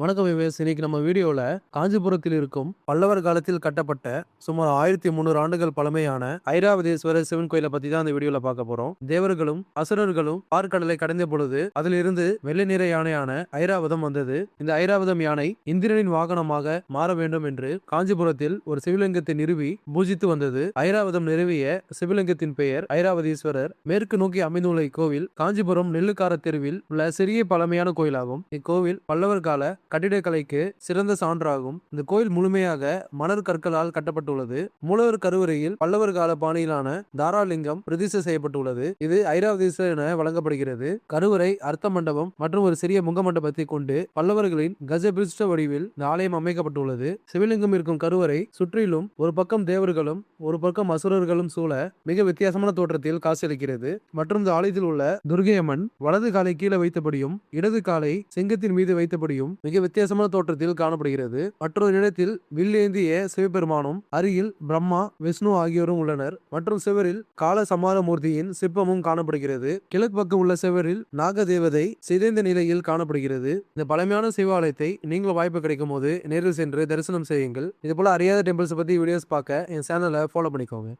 வணக்கம் விவேஸ். இன்னைக்கு நம்ம வீடியோல காஞ்சிபுரத்தில் இருக்கும் பல்லவர் காலத்தில் கட்டப்பட்ட சுமார் 1300 ஆண்டுகள் பழமையான ஐராவதீஸ்வரர் சிவன் கோயிலை பத்தி தான் இந்த வீடியோல பார்க்க போறோம். தேவர்களும் அசுரர்களும் பார்க்கடலை கடந்த பொழுது அதிலிருந்து வெள்ளை நிற யானையான ஐராவதம் வந்தது. இந்த ஐராவதம் யானை இந்திரனின் வாகனமாக மாற வேண்டும் என்று காஞ்சிபுரத்தில் ஒரு சிவலிங்கத்தை நிறுவி பூஜித்து வந்தது. ஐராவதம் நிறுவிய சிவலிங்கத்தின் பெயர் ஐராவதீஸ்வரர். மேற்கு நோக்கி அமைந்துள்ள இக்கோவில் காஞ்சிபுரம் நெல்லுக்கார தெருவில் உள்ள சிறிய பழமையான கோயிலாகும். இக்கோவில் பல்லவர் கால கட்டிடக்கலைக்கு சிறந்த சான்றாகும். இந்த கோயில் முழுமையாக மணல் கற்களால் கட்டப்பட்டுள்ளது. மூலவர் கருவறையில் பல்லவர் கால பாணியிலான தாராலிங்கம் பிரதிஷ்டை செய்யப்பட்டுள்ளது. இது ஐராவதீஸ்வரர் என வழங்கப்படுகிறது. கருவறை, அர்த்த மண்டபம் மற்றும் ஒரு சிறிய முக மண்டபத்தை கொண்டு பல்லவர்களின் கஜபிருஷ்ட வடிவில் இந்த ஆலயம் அமைக்கப்பட்டுள்ளது. சிவலிங்கம் இருக்கும் கருவறை சுற்றிலும் ஒரு பக்கம் தேவர்களும் ஒரு பக்கம் அசுரர்களும் சூழ மிக வித்தியாசமான தோற்றத்தில் காட்சியளிக்கிறது. மற்றும் இந்த ஆலயத்தில் உள்ள துர்க்கை அம்மன் வலது காலை கீழே வைத்தபடியும் இடது காலை சிங்கத்தின் மீது வைத்தபடியும் மிக வித்தியாசமான தோற்றத்தில் காணப்படுகிறது. மற்றொரு இடத்தில் வில்லேந்திய சிவபெருமானும் அருகில் பிரம்மா, விஷ்ணு ஆகியோரும் உள்ளனர். மற்றும் சிவரில் கால சமாரமூர்த்தியின் சிற்பமும் காணப்படுகிறது. கிழக்கு பக்கம் உள்ள சிவரில் நாகதேவதை சிதைந்த நிலையில் காணப்படுகிறது. இந்த பழமையான சிவாலயத்தை நீங்களும் வாய்ப்பு கிடைக்கும் போது நேரில் சென்று தரிசனம் செய்யுங்கள். இது போல அறியாத டெம்பிள்ஸ் பத்தி வீடியோஸ் பார்க்க என் சேனலை ஃபாலோ பண்ணிக்கோங்க.